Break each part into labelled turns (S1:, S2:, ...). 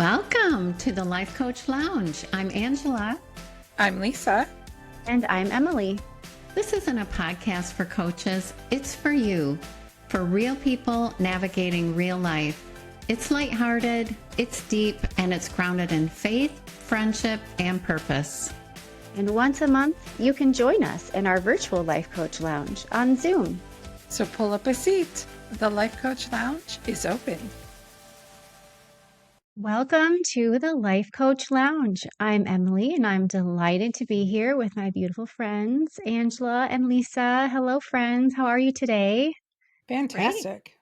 S1: Welcome to the Life Coach Lounge. I'm Angela.
S2: I'm Lisa.
S3: And I'm Emily.
S1: This isn't a podcast for coaches. It's for you, for real people navigating real life. It's lighthearted, it's deep, and it's grounded in faith, friendship, and purpose.
S3: And once a month, you can join us in our virtual Life Coach Lounge on Zoom.
S2: So pull up a seat. The Life Coach Lounge is open.
S3: Welcome to the Life Coach Lounge. I'm Emily, and I'm delighted to be here with my beautiful friends, Angela and Lisa. Hello, friends. How are you today?
S2: Fantastic.
S3: Great.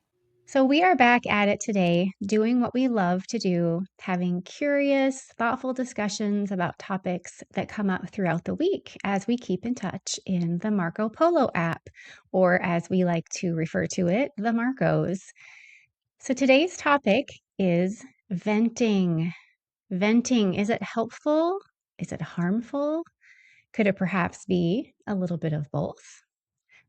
S3: So we are back at it today, doing what we love to do, having curious, thoughtful discussions about topics that come up throughout the week as we keep in touch in the Marco Polo app, or as we like to refer to it, the Marcos. So today's topic is venting. Venting, is it helpful? Is it harmful? Could it perhaps be a little bit of both?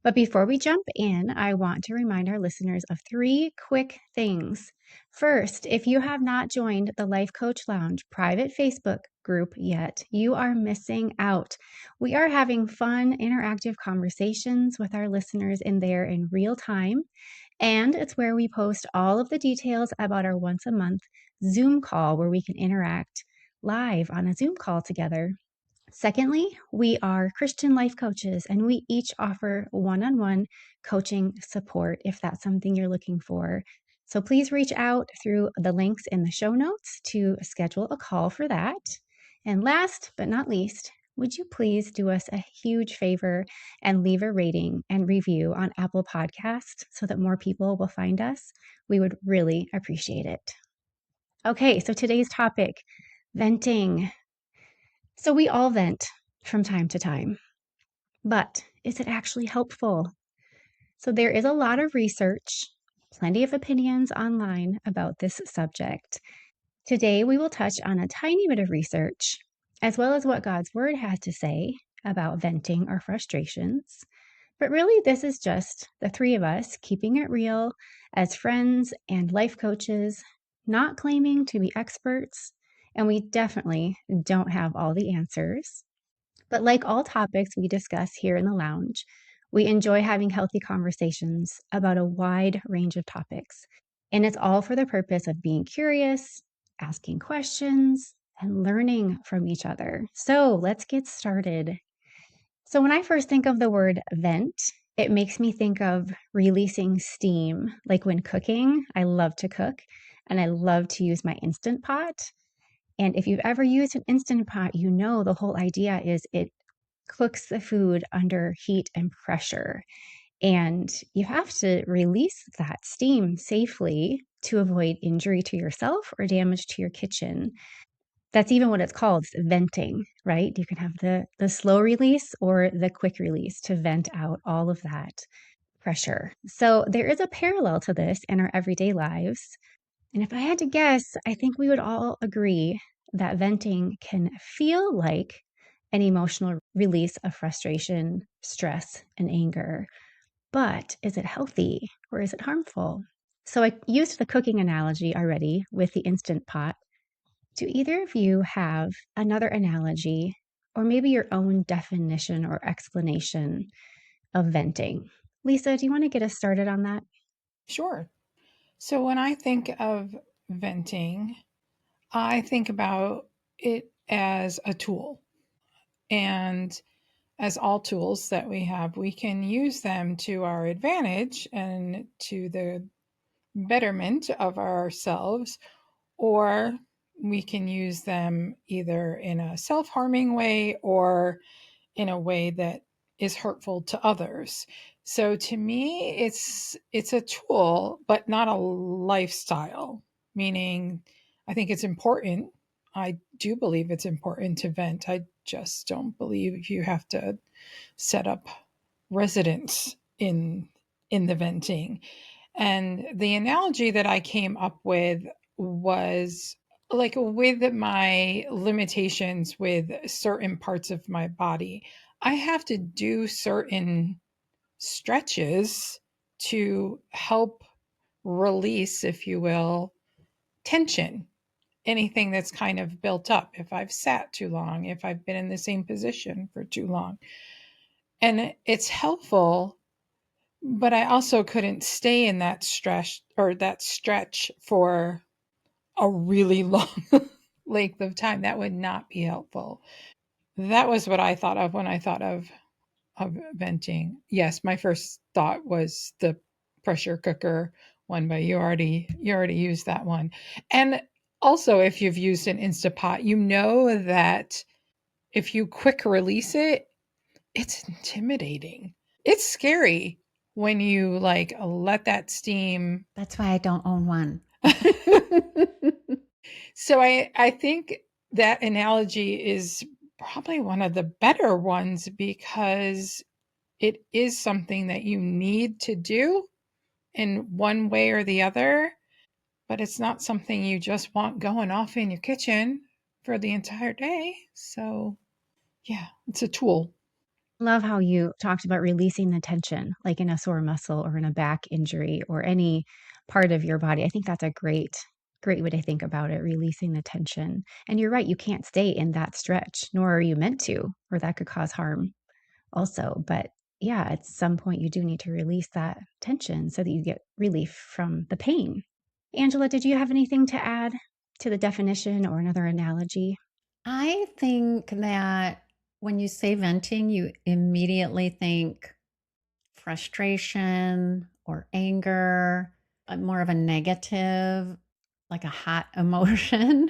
S3: But before we jump in, I want to remind our listeners of 3 quick things. First, if you have not joined the Life Coach Lounge private Facebook group yet, you are missing out. We are having fun, interactive conversations with our listeners in there in real time. And it's where we post all of the details about our once a month Zoom call where we can interact live on a Zoom call together. Secondly, we are Christian life coaches and we each offer one-on-one coaching support if that's something you're looking for. So please reach out through the links in the show notes to schedule a call for that. And last but not least, would you please do us a huge favor and leave a rating and review on Apple Podcasts so that more people will find us? We would really appreciate it. Okay, so today's topic, venting. So we all vent from time to time, but is it actually helpful? So there is a lot of research, plenty of opinions online about this subject. Today we will touch on a tiny bit of research, as well as what God's Word has to say about venting our frustrations. But really, this is just the 3 of us keeping it real as friends and life coaches, not claiming to be experts, and we definitely don't have all the answers. But like all topics we discuss here in the lounge, we enjoy having healthy conversations about a wide range of topics. And it's all for the purpose of being curious, asking questions, and learning from each other. So let's get started. So when I first think of the word vent, it makes me think of releasing steam. Like when cooking, I love to cook and I love to use my Instant Pot. And if you've ever used an Instant Pot, you know the whole idea is it cooks the food under heat and pressure. And you have to release that steam safely to avoid injury to yourself or damage to your kitchen. That's even what it's called, it's venting, right? You can have the slow release or the quick release to vent out all of that pressure. So there is a parallel to this in our everyday lives. And if I had to guess, I think we would all agree that venting can feel like an emotional release of frustration, stress, and anger. But is it healthy or is it harmful? So I used the cooking analogy already with the Instant Pot. Do either of you have another analogy or maybe your own definition or explanation of venting? Lisa, do you want to get us started on that?
S2: Sure. So when I think of venting, I think about it as a tool. And as all tools that we have, we can use them to our advantage and to the betterment of ourselves, or we can use them either in a self-harming way or in a way that is hurtful to others. So to me, it's a tool, but not a lifestyle, meaning I think it's important. I do believe it's important to vent. I just don't believe you have to set up residence in the venting. And the analogy that I came up with was like with my limitations with certain parts of my body, I have to do certain stretches to help release, if you will, tension anything that's kind of built up, if I've sat too long, if I've been in the same position for too long. And it's helpful, but I also couldn't stay in that stress or that stretch for a really long length of time. That would not be helpful. That was what I thought of when I thought of venting. Yes, my first thought was the pressure cooker one, but you already used that one. And also, if you've used an Instapot, you know that if you quick release it, it's intimidating. It's scary when you like let that steam.
S1: That's why I don't own one.
S2: So I think that analogy is probably one of the better ones because it is something that you need to do in one way or the other, but it's not something you just want going off in your kitchen for the entire day. So, yeah, it's a tool.
S3: Love how you talked about releasing the tension, like in a sore muscle or in a back injury or any part of your body. I think that's a great way to think about it, releasing the tension. And you're right, you can't stay in that stretch, nor are you meant to, or that could cause harm also. But yeah, at some point you do need to release that tension so that you get relief from the pain. Angela, did you have anything to add to the definition or another analogy?
S1: I think that when you say venting, you immediately think frustration or anger, more of a negative, like a hot emotion.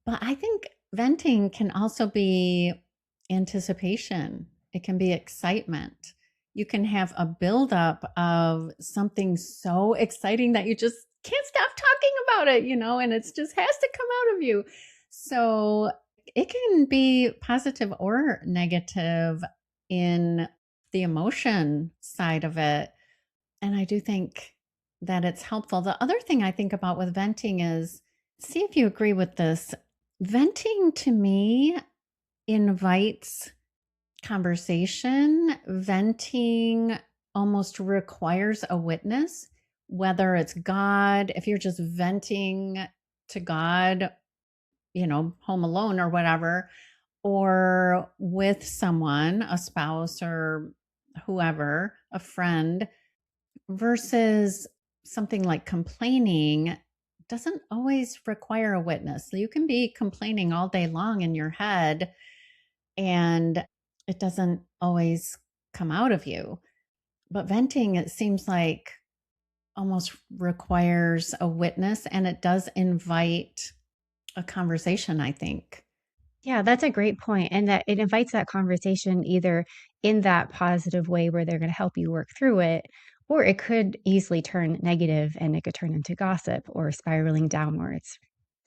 S1: But I think venting can also be anticipation, it can be excitement. You can have a buildup of something so exciting that you just can't stop talking about it, and it just has to come out of you. So it can be positive or negative in the emotion side of it. And I do think that it's helpful. The other thing I think about with venting is, see if you agree with this. Venting to me invites conversation. Venting almost requires a witness, whether it's God, if you're just venting to God, home alone or whatever, or with someone, a spouse or whoever, a friend, versus something like complaining doesn't always require a witness. You can be complaining all day long in your head and it doesn't always come out of you. But venting, it seems like almost requires a witness and it does invite a conversation, I think.
S3: Yeah, that's a great point, and that it invites that conversation either in that positive way where they're gonna help you work through it, or it could easily turn negative and it could turn into gossip or spiraling downwards.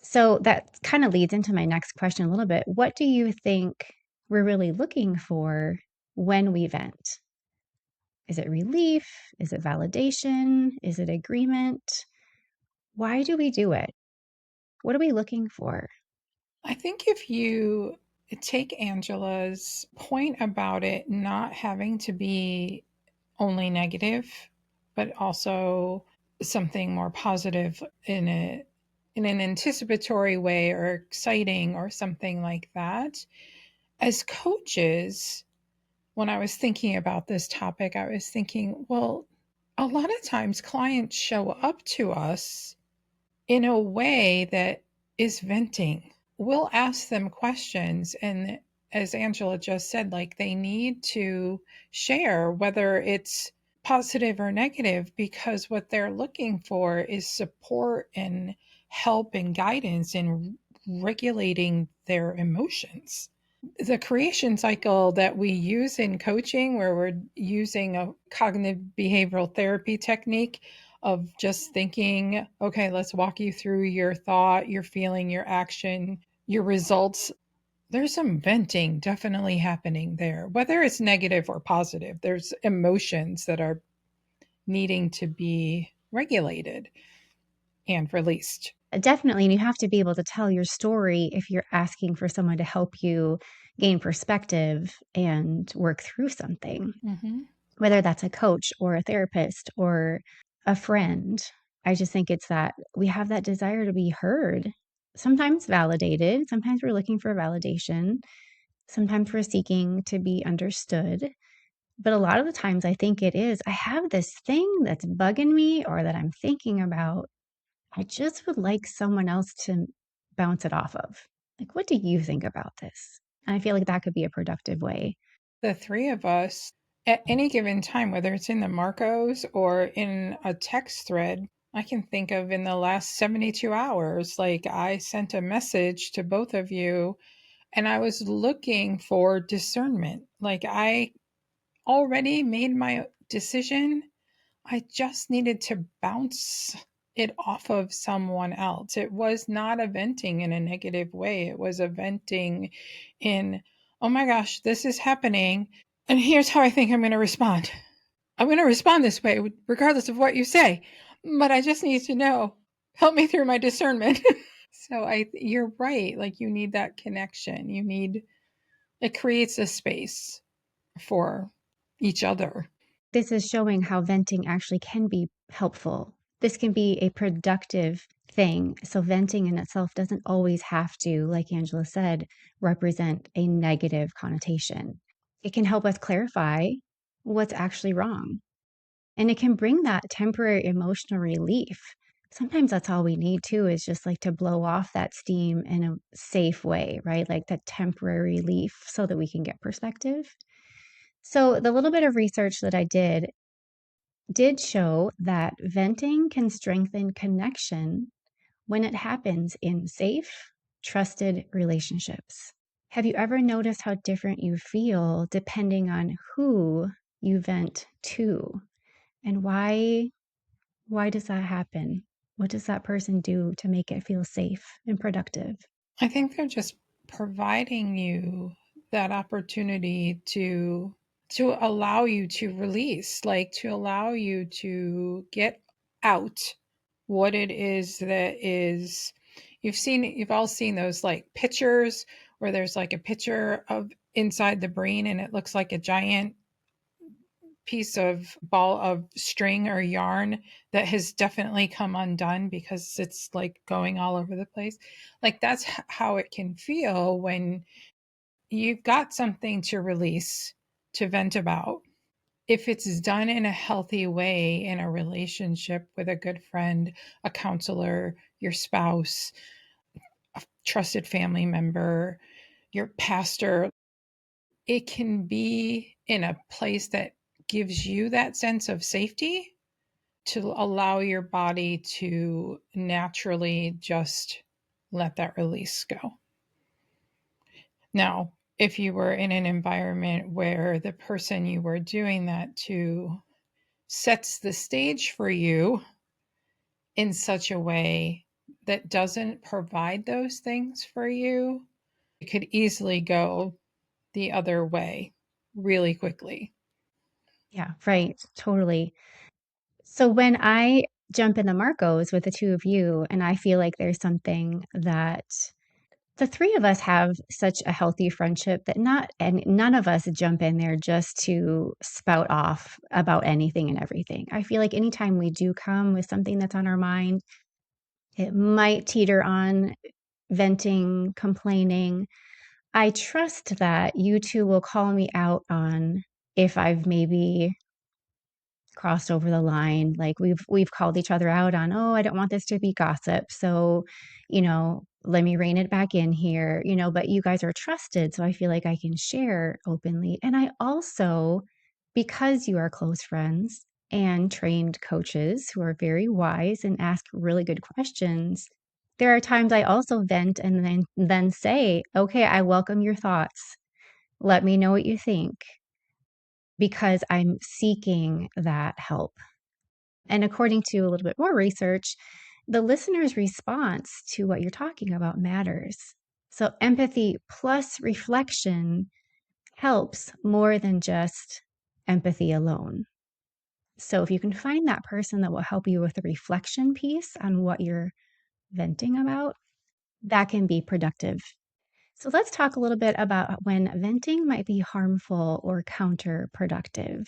S3: So that kind of leads into my next question a little bit. What do you think we're really looking for when we vent? Is it relief? Is it validation? Is it agreement? Why do we do it? What are we looking for?
S2: I think if you take Angela's point about it not having to be only negative, but also something more positive in an anticipatory way or exciting or something like that. As coaches, when I was thinking about this topic, I was thinking, well, a lot of times clients show up to us in a way that is venting. We'll ask them questions, and as Angela just said, like they need to share whether it's positive or negative because what they're looking for is support and help and guidance in regulating their emotions. The creation cycle that we use in coaching, where we're using a cognitive behavioral therapy technique of just thinking, okay, let's walk you through your thought, your feeling, your action, your results. There's some venting definitely happening there, whether it's negative or positive. There's emotions that are needing to be regulated and released.
S3: Definitely, and you have to be able to tell your story if you're asking for someone to help you gain perspective and work through something,
S2: Mm-hmm.
S3: whether that's a coach or a therapist or a friend. I just think it's that we have that desire to be heard sometimes validated. Sometimes we're looking for validation. Sometimes we're seeking to be understood. But a lot of the times I think it is, I have this thing that's bugging me or that I'm thinking about. I just would like someone else to bounce it off of. Like, what do you think about this? And I feel like that could be a productive way.
S2: The three of us, at any given time, whether it's in the Marcos or in a text thread, I can think of in the last 72 hours, like I sent a message to both of you and I was looking for discernment. Like I already made my decision. I just needed to bounce it off of someone else. It was not a venting in a negative way. It was a venting in, oh my gosh, this is happening. And here's how I think I'm going to respond. I'm going to respond this way, regardless of what you say. But I just need to know. Help me through my discernment. So you're right. Like you need that connection. It creates a space for each other.
S3: This is showing how venting actually can be helpful. This can be a productive thing. So, venting in itself doesn't always have to, like Angela said, represent a negative connotation. It can help us clarify what's actually wrong. And it can bring that temporary emotional relief. Sometimes that's all we need too, is just like to blow off that steam in a safe way, right? Like that temporary relief so that we can get perspective. So, the little bit of research that I did show that venting can strengthen connection when it happens in safe, trusted relationships. Have you ever noticed how different you feel depending on who you vent to? And why does that happen? What does that person do to make it feel safe and productive?
S2: I think they're just providing you that opportunity to allow you to release, like to allow you to get out what it is that is. You've all seen those like pictures where there's like a picture of inside the brain and it looks like a giant piece of ball of string or yarn that has definitely come undone because it's like going all over the place. Like that's how it can feel when you've got something to release, to vent about. If it's done in a healthy way in a relationship with a good friend, a counselor, your spouse, a trusted family member, your pastor, it can be in a place that gives you that sense of safety to allow your body to naturally just let that release go. Now, if you were in an environment where the person you were doing that to sets the stage for you in such a way that doesn't provide those things for you, it could easily go the other way really quickly.
S3: Yeah, right. Totally. So when I jump in the Marcos with the two of you, and I feel like there's something that the three of us have such a healthy friendship that none of us jump in there just to spout off about anything and everything. I feel like anytime we do come with something that's on our mind, it might teeter on venting, complaining. I trust that you two will call me out on if I've maybe crossed over the line. Like we've called each other out on, oh, I don't want this to be gossip. So, let me rein it back in here, but you guys are trusted. So I feel like I can share openly. And I also, because you are close friends and trained coaches who are very wise and ask really good questions, there are times I also vent and then say, okay, I welcome your thoughts. Let me know what you think, because I'm seeking that help. And according to a little bit more research, the listener's response to what you're talking about matters. So empathy plus reflection helps more than just empathy alone. So if you can find that person that will help you with the reflection piece on what you're venting about, that can be productive. So let's talk a little bit about when venting might be harmful or counterproductive.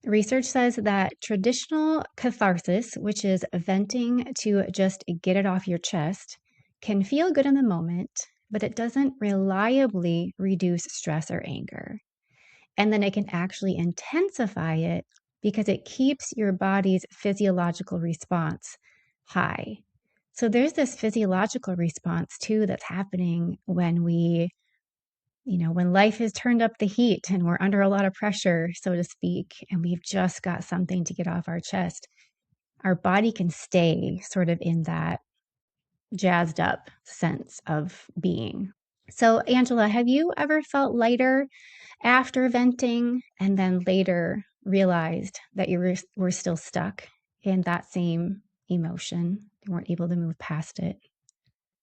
S3: Research says that traditional catharsis, which is venting to just get it off your chest, can feel good in the moment, but it doesn't reliably reduce stress or anger. And then it can actually intensify it because it keeps your body's physiological response high. So there's this physiological response too that's happening when when life has turned up the heat and we're under a lot of pressure, so to speak, and we've just got something to get off our chest. Our body can stay sort of in that jazzed up sense of being. So, Angela, have you ever felt lighter after venting and then later realized that you were still stuck in that same emotion? You weren't able to move past it?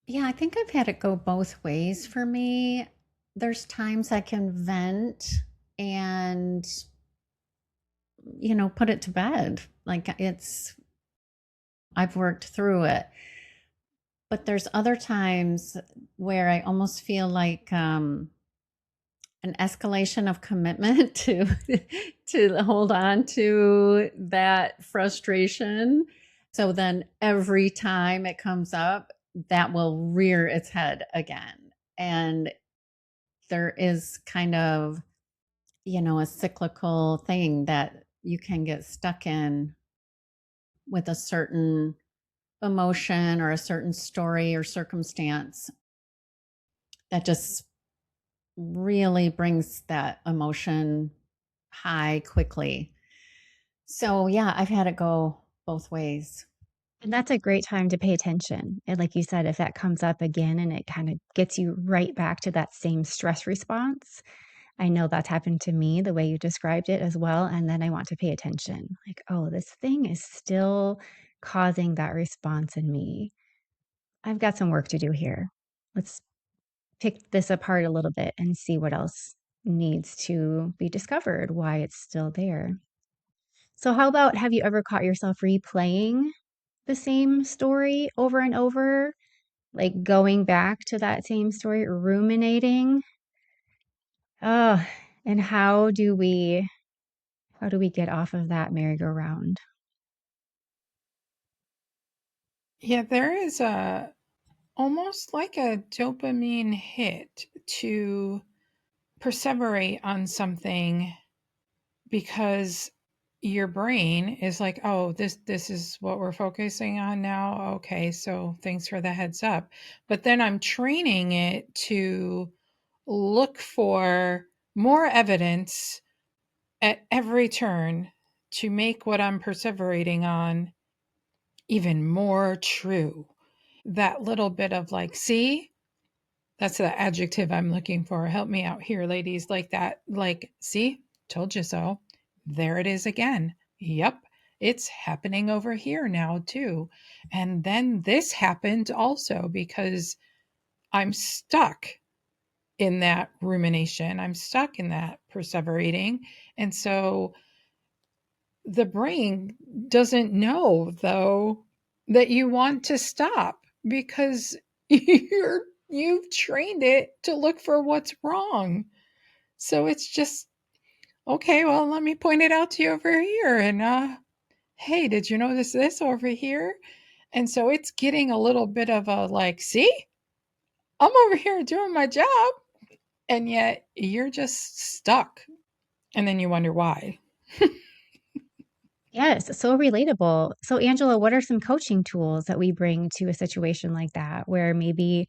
S1: Yeah, I think I've had it go both ways for me. There's times I can vent and, put it to bed. Like I've worked through it. But there's other times where I almost feel like an escalation of commitment to hold on to that frustration. So then every time it comes up, that will rear its head again. And there is kind of, a cyclical thing that you can get stuck in with a certain emotion or a certain story or circumstance that just really brings that emotion high quickly. So, yeah, I've had it go both ways.
S3: And that's a great time to pay attention. And like you said, if that comes up again and it kind of gets you right back to that same stress response, I know that's happened to me the way you described it as well. And then I want to pay attention like, oh, this thing is still causing that response in me. I've got some work to do here. Let's pick this apart a little bit and see what else needs to be discovered, why it's still there. So, how about have you ever caught yourself replaying the same story over and over? Like going back to that same story, ruminating? Oh, and how do we get off of that merry-go-round?
S2: Yeah, there is a almost like a dopamine hit to perseverate on something because your brain is like, oh, this is what we're focusing on now. Okay, so thanks for the heads up. But then I'm training it to look for more evidence at every turn to make what I'm perseverating on even more true. That little bit of like, see, that's the adjective I'm looking for. Help me out here, ladies. Like that, like, see, told you so. There it is again. Yep, it's happening over here now, too. And then this happened also because I'm stuck in that rumination. I'm stuck in that perseverating. And so the brain doesn't know, though, that you want to stop because you've trained it to look for what's wrong. So it's just, okay, well, let me point it out to you over here. And hey, did you notice this over here? And so it's getting a little bit of a like, see, I'm over here doing my job. And yet you're just stuck. And then you wonder why.
S3: Yes, so relatable. So, Angela, what are some coaching tools that we bring to a situation like that where maybe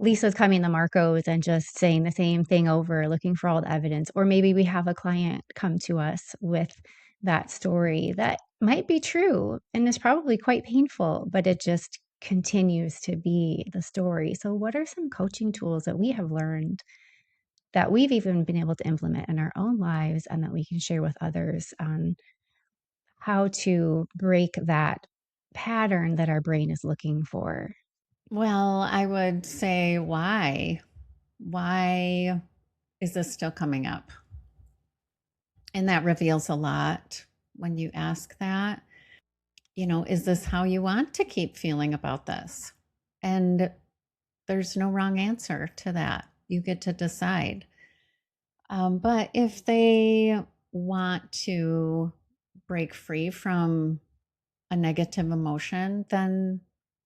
S3: Lisa's coming to Marco's and just saying the same thing over, looking for all the evidence, or maybe we have a client come to us with that story that might be true and is probably quite painful, but it just continues to be the story. So, what are some coaching tools that we have learned that we've even been able to implement in our own lives and that we can share with others on how to break that pattern that our brain is looking for?
S1: Well, I would say, why? Why is this still coming up? And that reveals a lot when you ask that. Is this how you want to keep feeling about this? And there's no wrong answer to that. You get to decide. But if they want to break free from a negative emotion, then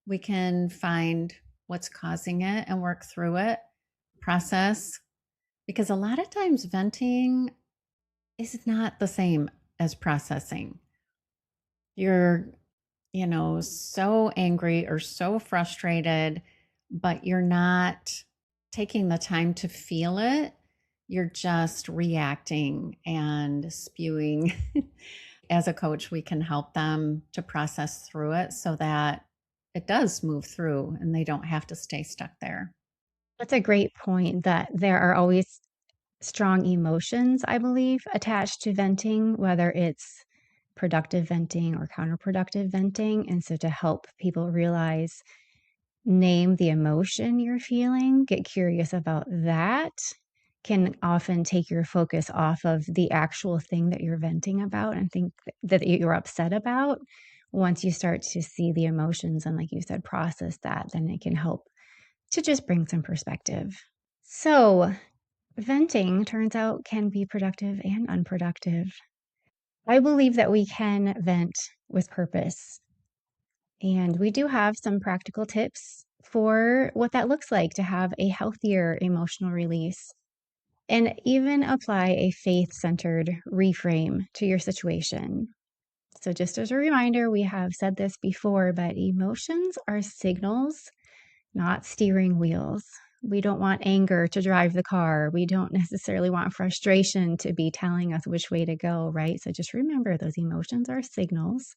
S1: we can find what's causing it and work through it, process. Because a lot of times venting is not the same as processing. You're, so angry or so frustrated, but you're not taking the time to feel it. You're just reacting and spewing. As a coach, we can help them to process through it so that it does move through and they don't have to stay stuck there.
S3: That's a great point that there are always strong emotions, I believe, attached to venting, whether it's productive venting or counterproductive venting. And so to help people realize, name the emotion you're feeling, get curious about that, can often take your focus off of the actual thing that you're venting about and think that you're upset about. Once you start to see the emotions and, like you said, process that, then it can help to just bring some perspective. So, venting turns out can be productive and unproductive. I believe that we can vent with purpose. And we do have some practical tips for what that looks like to have a healthier emotional release and even apply a faith centered reframe to your situation. So, just as a reminder, we have said this before, but emotions are signals, not steering wheels. We don't want anger to drive the car. We don't necessarily want frustration to be telling us which way to go, right? So just remember those emotions are signals.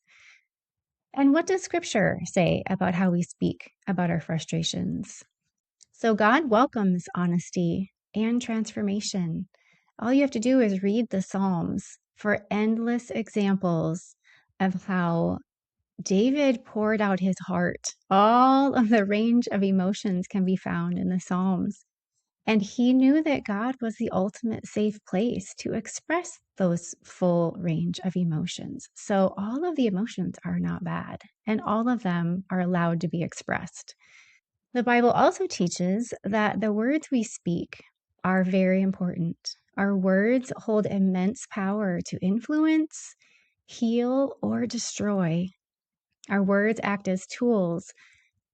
S3: And what does scripture say about how we speak about our frustrations? So God welcomes honesty and transformation. All you have to do is read the Psalms for endless examples of how David poured out his heart. All of the range of emotions can be found in the Psalms. And he knew that God was the ultimate safe place to express those full range of emotions. So all of the emotions are not bad, and all of them are allowed to be expressed. The Bible also teaches that the words we speak are very important. Our words hold immense power to influence, heal, or destroy. Our words act as tools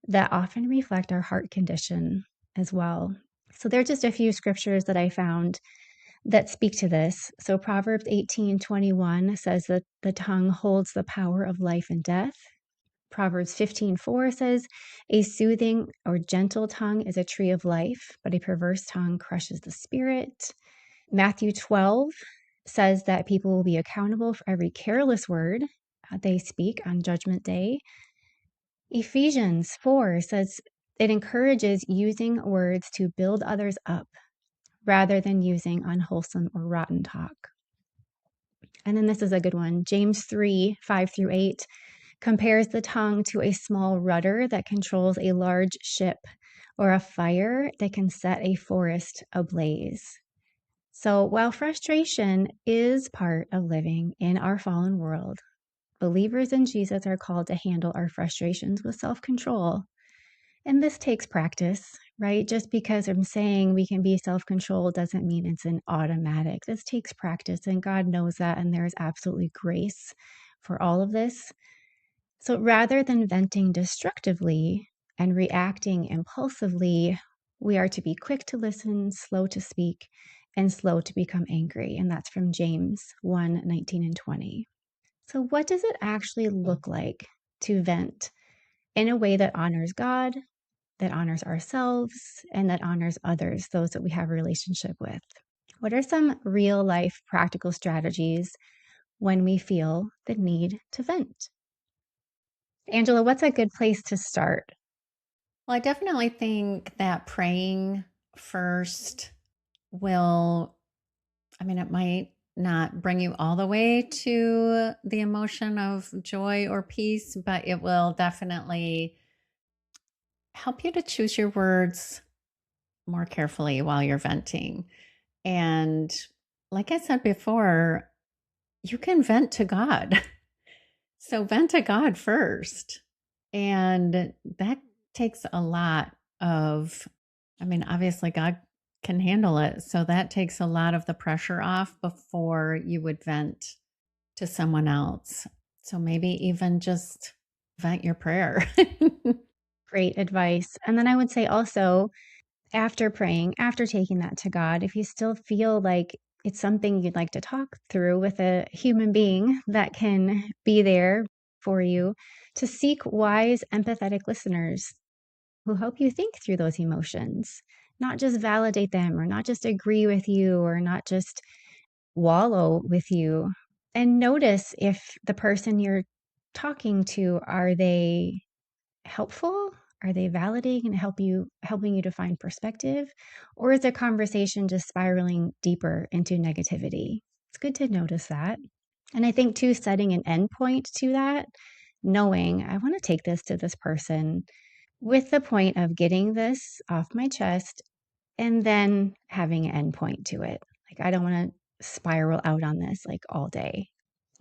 S3: that often reflect our heart condition as well. So there are just a few scriptures that I found that speak to this. So Proverbs 18:21 says that the tongue holds the power of life and death. Proverbs 15:4 says, a soothing or gentle tongue is a tree of life, but a perverse tongue crushes the spirit. Matthew 12 says that people will be accountable for every careless word they speak on Judgment Day. Ephesians 4 says it encourages using words to build others up rather than using unwholesome or rotten talk. And then this is a good one. James 3:5-8 compares the tongue to a small rudder that controls a large ship or a fire that can set a forest ablaze. So while frustration is part of living in our fallen world, believers in Jesus are called to handle our frustrations with self-control. And this takes practice, right? Just because I'm saying we can be self-controlled doesn't mean it's an automatic. This takes practice, and God knows that, and there is absolutely grace for all of this. So rather than venting destructively and reacting impulsively, we are to be quick to listen, slow to speak, and slow to become angry. And that's from James 1:19-20. So what does it actually look like to vent in a way that honors God, that honors ourselves, and that honors others, those that we have a relationship with? What are some real life practical strategies when we feel the need to vent? Angela, what's a good place to start?
S1: Well, I definitely think that praying first will, it might not bring you all the way to the emotion of joy or peace, but it will definitely help you to choose your words more carefully while you're venting. And like I said before, you can vent to God. So vent to God first. And that takes a lot of, obviously, God can handle it. So that takes a lot of the pressure off before you would vent to someone else. So maybe even just vent your prayer.
S3: Great advice. And then I would say also, after praying, after taking that to God, if you still feel like it's something you'd like to talk through with a human being that can be there for you, to seek wise, empathetic listeners who help you think through those emotions, not just validate them or not just agree with you or not just wallow with you. And notice if the person you're talking to, are they helpful? Are they validating and helping you to find perspective? Or is the conversation just spiraling deeper into negativity? It's good to notice that. And I think too, setting an endpoint to that, knowing I want to take this to this person with the point of getting this off my chest and then having an endpoint to it. Like I don't want to spiral out on this like all day.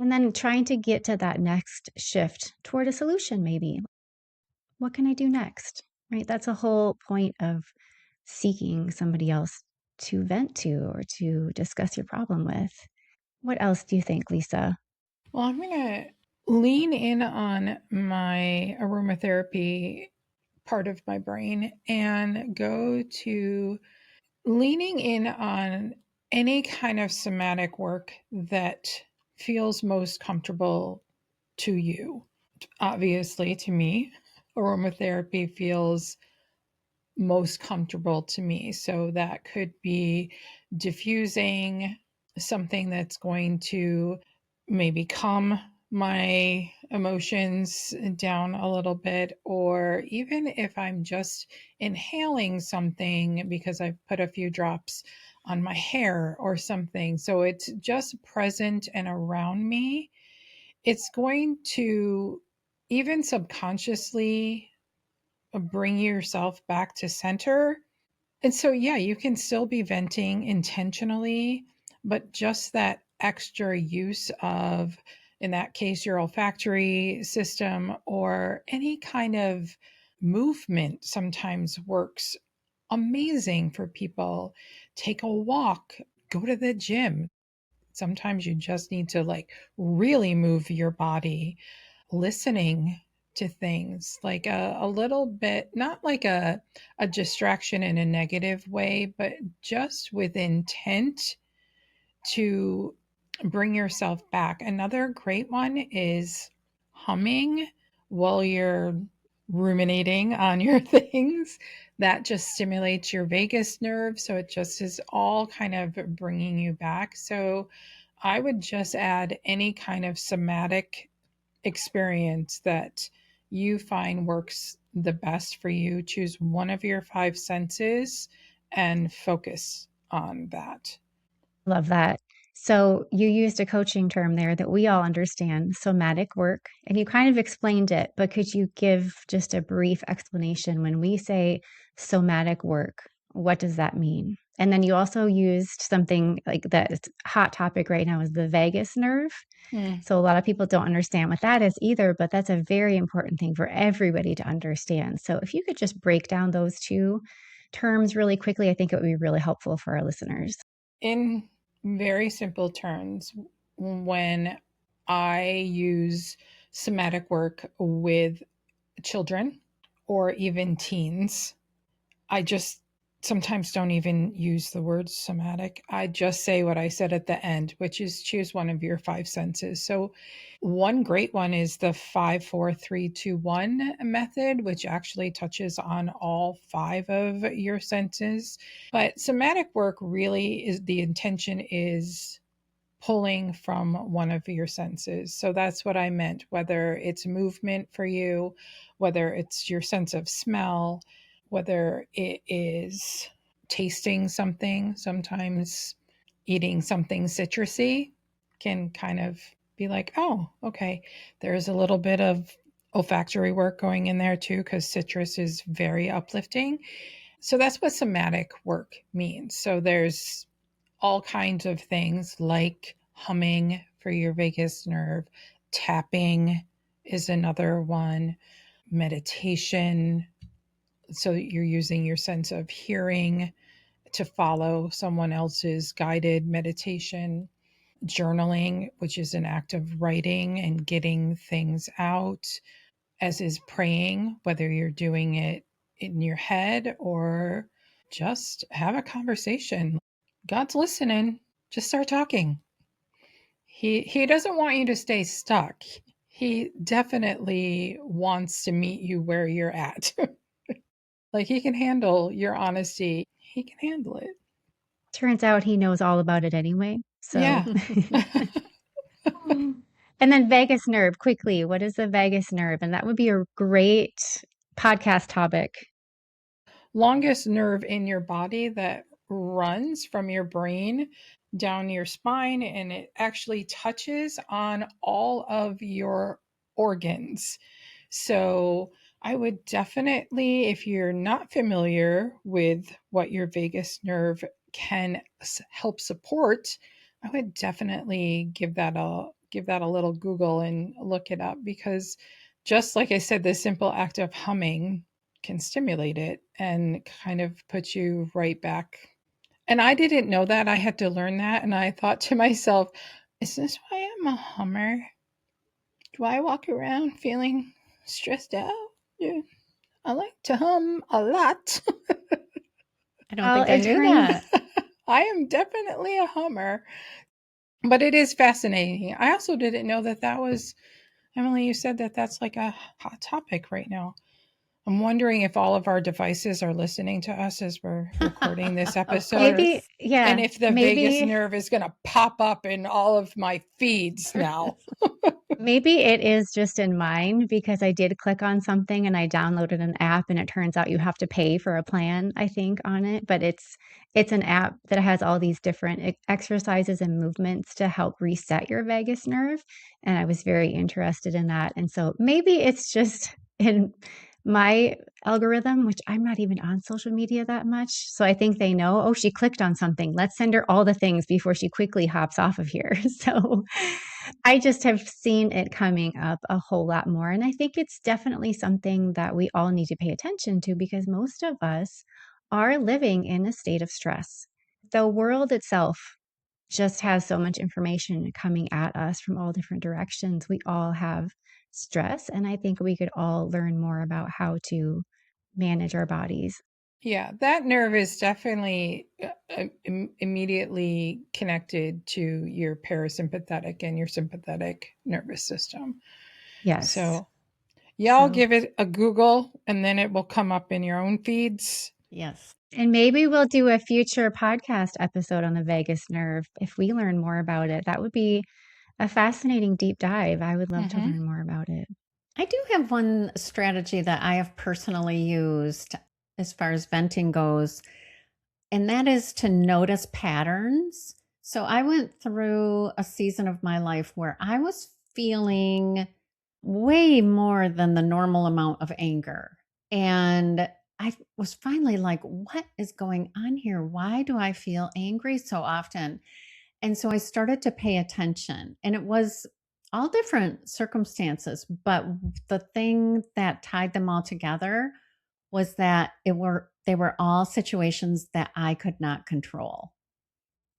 S3: And then trying to get to that next shift toward a solution, maybe what can I do next? Right? That's a whole point of seeking somebody else to vent to or to discuss your problem with. What else do you think, Lisa?
S2: Well, I'm going to lean in on my aromatherapy part of my brain and go to leaning in on any kind of somatic work that feels most comfortable to you. Obviously, to me, aromatherapy feels most comfortable to me. So that could be diffusing something that's going to maybe calm my emotions down a little bit, or even if I'm just inhaling something because I've put a few drops on my hair or something. So it's just present and around me. It's going to even subconsciously bring yourself back to center. And so, yeah, you can still be venting intentionally, but just that extra use of, in that case, your olfactory system or any kind of movement sometimes works amazing for people. Take a walk, go to the gym. Sometimes you just need to like really move your body, listening to things like a little bit, not like a distraction in a negative way, but just with intent to bring yourself back. Another great one is humming while you're ruminating on your things. That just stimulates your vagus nerve. So it just is all kind of bringing you back. So I would just add any kind of somatic experience that you find works the best for you. Choose one of your five senses and focus on that.
S3: Love that. So you used a coaching term there that we all understand, somatic work, and you kind of explained it, but could you give just a brief explanation when we say somatic work? What does that mean? And then you also used something like that hot topic right now is the vagus nerve.
S2: Mm.
S3: So a lot of people don't understand what that is either, but that's a very important thing for everybody to understand. So if you could just break down those two terms really quickly, I think it would be really helpful for our listeners.
S2: In very simple terms, when I use somatic work with children or even teens, I just sometimes don't even use the word somatic. I just say what I said at the end, which is choose one of your five senses. So, one great one is the 5, 4, 3, 2, 1 method, which actually touches on all five of your senses. But somatic work really is the intention is pulling from one of your senses. So that's what I meant, whether it's movement for you, whether it's your sense of smell, whether it is tasting something. Sometimes eating something citrusy can kind of be like, oh, okay, there's a little bit of olfactory work going in there too, because citrus is very uplifting. So that's what somatic work means. So there's all kinds of things like humming for your vagus nerve, tapping is another one, meditation. So you're using your sense of hearing to follow someone else's guided meditation, journaling, which is an act of writing and getting things out, as is praying, whether you're doing it in your head or just have a conversation. God's listening. Just start talking. He doesn't want you to stay stuck. He definitely wants to meet you where you're at. Like he can handle your honesty. He can handle it.
S3: Turns out he knows all about it anyway. So,
S2: Yeah.
S3: and then vagus nerve, quickly. What is the vagus nerve? And that would be a great podcast topic.
S2: Longest nerve in your body that runs from your brain down your spine, and it actually touches on all of your organs. So I would definitely, if you're not familiar with what your vagus nerve can help support, I would definitely give that a little Google and look it up, because just like I said, the simple act of humming can stimulate it and kind of put you right back. And I didn't know that. I had to learn that. And I thought to myself, is this why I'm a hummer? Do I walk around feeling stressed out? Yeah. I like to hum a lot.
S1: I don't
S3: Well,
S1: think I
S3: it
S1: knew
S3: turns
S1: that.
S2: I am definitely a hummer. But it is fascinating. I also didn't know that that was, Emily, you said that that's like a hot topic right now. I'm wondering if all of our devices are listening to us as we're recording this
S1: Of
S2: episode.
S3: maybe,
S1: course.
S2: And
S3: yeah,
S2: if the vagus
S3: maybe,
S2: nerve is going to pop up in all of my feeds now.
S3: maybe it is just in mine because I did click on something and I downloaded an app and it turns out you have to pay for a plan, I think, on it. But it's an app that has all these different exercises and movements to help reset your vagus nerve. And I was very interested in that. And so maybe it's just in my algorithm, which I'm not even on social media that much. So I think they know, oh, she clicked on something. Let's send her all the things before she quickly hops off of here. So I just have seen it coming up a whole lot more. And I think it's definitely something that we all need to pay attention to because most of us are living in a state of stress. The world itself just has so much information coming at us from all different directions. We all have stress, and I think we could all learn more about how to manage our bodies.
S2: Yeah, that nerve is definitely immediately connected to your parasympathetic and your sympathetic nervous system.
S3: Yes.
S2: So, y'all
S3: So,
S2: give it a Google and then it will come up in your own feeds.
S1: Yes.
S3: and maybe we'll do a future podcast episode on the vagus nerve if we learn more about it. That would be a fascinating deep dive. I would love to
S2: Mm-hmm.
S3: learn more about it.
S1: I do have one strategy that I have personally used as far as venting goes, and that is to notice patterns. So I went through a season of my life where I was feeling way more than the normal amount of anger. And I was finally like, what is going on here? Why do I feel angry so often? And so I started to pay attention, and it was all different circumstances. But the thing that tied them all together was that they were all situations that I could not control.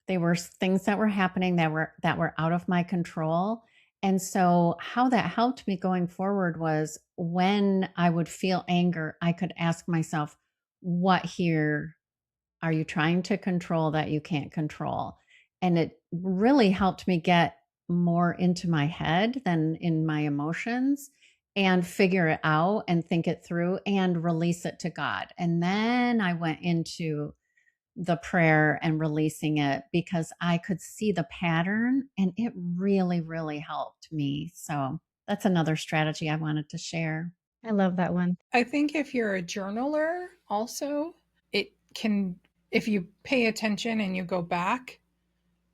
S1: They were things that were happening that were out of my control. And so how that helped me going forward was when I would feel anger, I could ask myself, what here are you trying to control that you can't control? And it really helped me get more into my head than in my emotions and figure it out and think it through and release it to God. And then I went into the prayer and releasing it because I could see the pattern and it really, really helped me. So that's another strategy I wanted to share.
S3: I love that one.
S2: I think if you're a journaler, also, it can, if you pay attention and you go back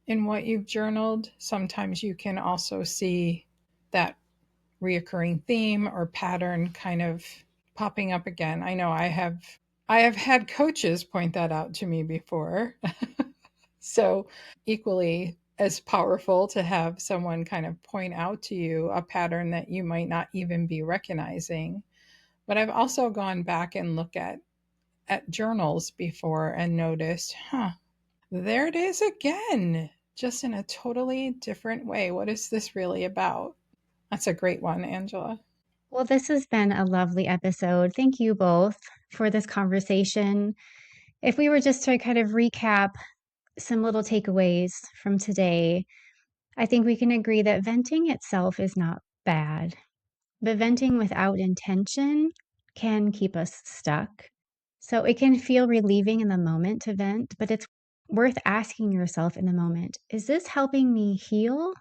S2: in what you've journaled, sometimes you can also see that reoccurring theme or pattern kind of popping up again. I know I have had coaches point that out to me before. So, equally as powerful to have someone kind of point out to you a pattern that you might not even be recognizing. But I've also gone back and looked at journals before and noticed, there it is again, just in a totally different way. What is this really about? That's a great one, Angela.
S3: Well, this has been a lovely episode. Thank you both for this conversation. If we were just to kind of recap some little takeaways from today, I think we can agree that venting itself is not bad, but venting without intention can keep us stuck. So it can feel relieving in the moment to vent, but it's worth asking yourself in the moment, is this helping me heal,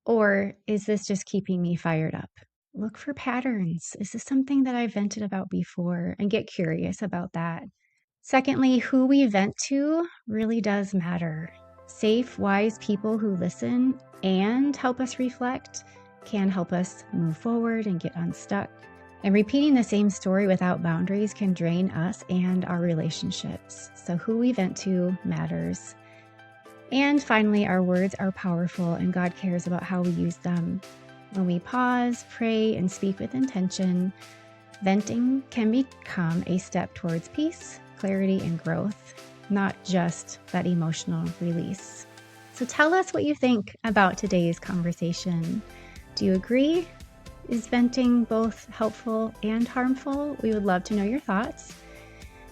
S3: or is this just keeping me fired up? Look for patterns. Is this something that I vented about before? And get curious about that. Secondly, who we vent to really does matter. Safe, wise people who listen and help us reflect can help us move forward and get unstuck. And repeating the same story without boundaries can drain us and our relationships. So who we vent to matters. And finally, our words are powerful and God cares about how we use them. When we pause, pray, and speak with intention, venting can become a step towards peace, clarity, and growth, not just that emotional release. So tell us what you think about today's conversation. Do you agree? Is venting both helpful and harmful? We would love to know your thoughts.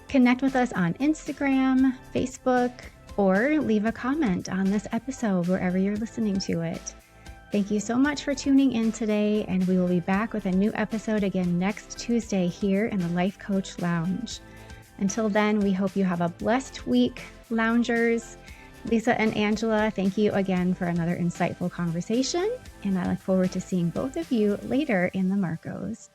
S3: Connect with us on Instagram, Facebook, or leave a comment on this episode wherever you're listening to it. Thank you so much for tuning in today, and we will be back with a new episode again next Tuesday here in the Life Coach Lounge. Until then, we hope you have a blessed week, loungers. Lisa and Angela, thank you again for another insightful conversation, and I look forward to seeing both of you later in the Marcos.